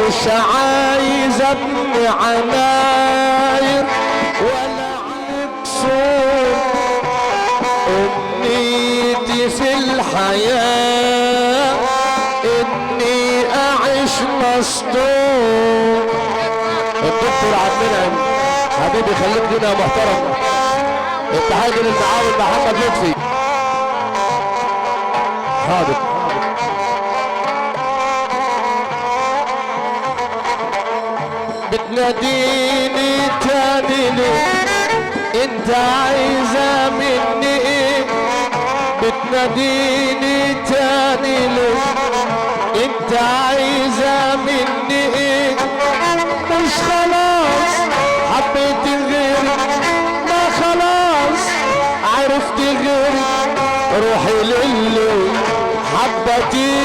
مش عايز ابني عماير ولا عكسور، امنيتي في الحياة اني اعيش مستور. الدكتور عبد المنعم حبيبي خليك لنا محترم، التحية للمعاون محمد لطفي. حاضر. بتناديني تاني ليه؟ انت عايزة مني ايه؟ بتناديني تاني ليه؟ انت عايزة مني ايه؟ مش خلاص حبيت غيرك، ما خلاص عرفت غيرك، روحي للي حبتي،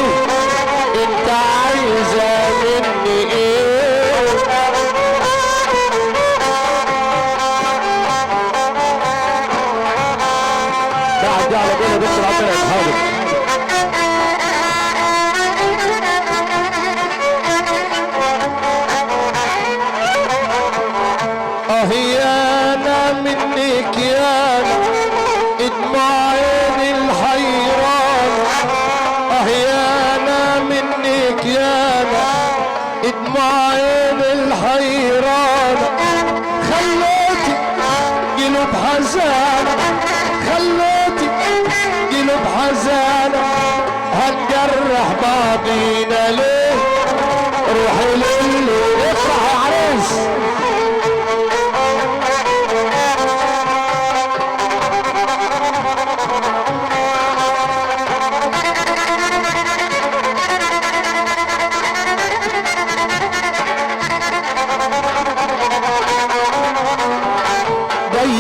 انت عايزة مني ايه؟ بعد على بالي دكتور عبد المنعم. حاضر. يانا منك يانا ادمع عيني الحيران، يانا منك يانا ادمع عيني الحيران، خليتي قلوب حزانة، خليتي قلوب حزانة، هنجرح بعضينا ليه؟ روحي للي افرح يا عريس.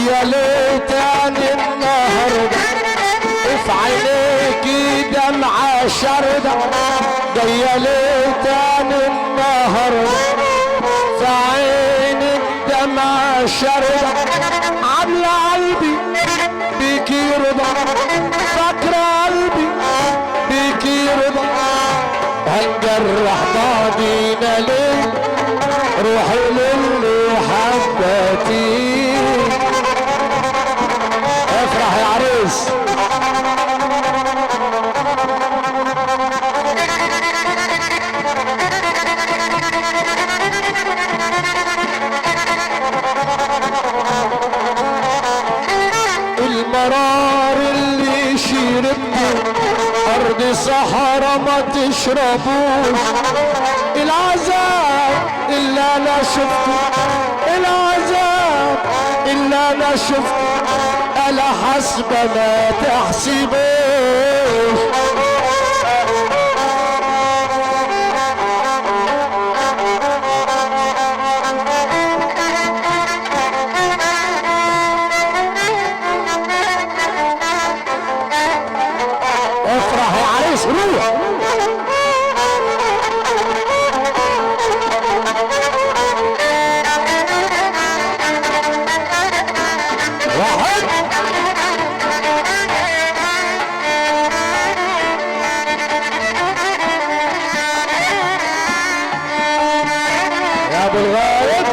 يا ليتني النهارده في عينيكي دمعة شاردة، يا ليتني النهارده في عينك دمعة شاردة، عاملة قلبي بيكي رضا، فاكرة قلبي بيكي رضا، هنجرح بعضينا ليه؟ روحي للي حبتي. افرح يا عريس. المرار اللي شربته ارض صحراء ما تشربوش، العذاب اللي انا شفته، العذاب اللي انا شفته على حسب ما تحسبوش. افرح يا عريس روح. يا ابو الغايب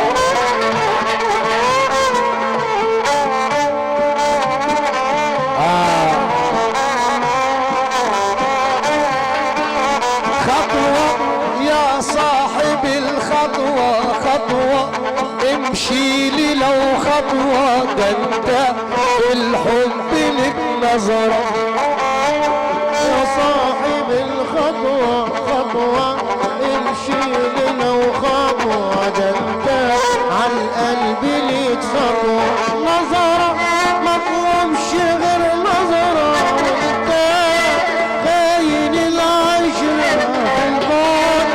خطوة يا صاحب الخطوة، خطوة امشي لي لو خطوة، ده انت الحب لك نظرة، يا صاحب الخطوة خطوة امشي لي لو خطوة، ده انت عالقلب ليك سطوة، نظرة ما تقومش غير نظرة، وانت خاين العشرة في البعد،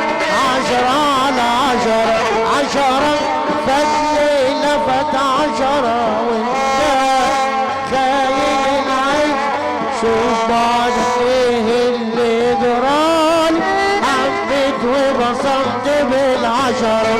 10 على 10 10 فات ليلة فات 10، وانت خاين العشرة. شوف بعد ايه اللي جرالي، حبيت وبصمت بالعشرة.